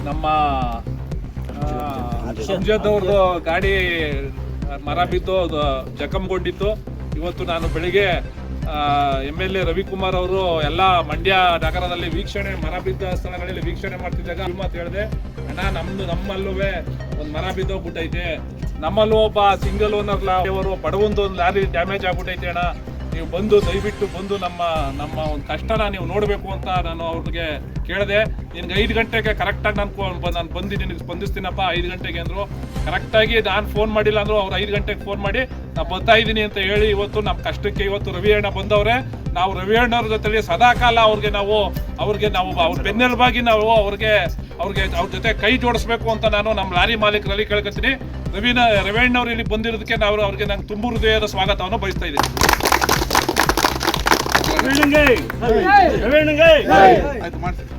ನಮ್ಮ ಸಂಜತ್ ಅವ್ರದ್ದು ಗಾಡಿ ಮರ ಬಿದ್ದು ಜಖಂಗೊಂಡಿತ್ತು. ಇವತ್ತು ನಾನು ಬೆಳಿಗ್ಗೆ MLA ರವಿಕುಮಾರ್ ಅವರು ಎಲ್ಲ ಮಂಡ್ಯ ನಗರದಲ್ಲಿ ವೀಕ್ಷಣೆ ಮರ ಬಿದ್ದ ಸ್ಥಳಗಳಲ್ಲಿ ವೀಕ್ಷಣೆ ಮಾಡ್ತಿದ್ದಾಗ ಮಾತು ಹೇಳಿದೆ, ಅಣ್ಣ ನಮ್ಮಲ್ಲೂ ಒಂದು ಮರ ಬಿದ್ದೋಗ್ಬಿಟ್ಟೈತೆ, ನಮ್ಮಲ್ಲೂ ಒಬ್ಬ ಸಿಂಗಲ್ ಓನರ್ ಅವರು ಬಡವೊಂದು ಲಾರಿ ಡ್ಯಾಮೇಜ್ ಆಗ್ಬಿಟ್ಟೈತೆ ಅಣ್ಣ, ನೀವು ಬಂದು ದಯವಿಟ್ಟು ಬಂದು ನಮ್ಮ ಒಂದು ಕಷ್ಟನ ನೀವು ನೋಡಬೇಕು ಅಂತ ನಾನು ಅವ್ರಿಗೆ ಕೇಳಿದೆ. ನಿನ್ಗೆ 5 ಗಂಟೆಗೆ ಕರೆಕ್ಟಾಗಿ ನಾನು ಬಂದು ನಿನಗೆ ಸ್ಪಂದಿಸ್ತೀನಪ್ಪ 5 ಗಂಟೆಗೆ ಅಂದರು. ಕರೆಕ್ಟಾಗಿ ನಾನು ಫೋನ್ ಮಾಡಿಲ್ಲ ಅಂದರು, ಅವ್ರು 5 ಗಂಟೆಗೆ ಫೋನ್ ಮಾಡಿ ನಾನು ಬರ್ತಾ ಇದ್ದೀನಿ ಅಂತ ಹೇಳಿ ಇವತ್ತು ನಮ್ಮ ಕಷ್ಟಕ್ಕೆ ಇವತ್ತು ರವಿ ಅಣ್ಣ ಬಂದವ್ರೆ. ನಾವು ರವಿ ಅಣ್ಣವ್ರ ಜೊತೆಲಿ ಸದಾಕಾಲ ಅವ್ರಿಗೆ ನಾವು ಅವ್ರ ಬೆನ್ನೆಲುಬಾಗಿ ನಾವು ಅವ್ರಿಗೆ ಅವ್ರ ಜೊತೆ ಕೈ ಜೋಡಿಸ್ಬೇಕು ಅಂತ ನಾನು ನಮ್ಮ ಲಾರಿ ಮಾಲೀಕರಲ್ಲಿ ಕೇಳ್ಕೊತೀನಿ. ರವಿ ಅಣ್ಣವ್ರು ಇಲ್ಲಿ ಬಂದಿರೋದಕ್ಕೆ ಅವ್ರಿಗೆ ನಂಗೆ ತುಂಬ ಹೃದಯದ ಸ್ವಾಗತವನ್ನು ಬಯಸ್ತಾ ಇದ್ದೀನಿ. ಆಯ್ತು ಮಾಡ್ತೀನಿ.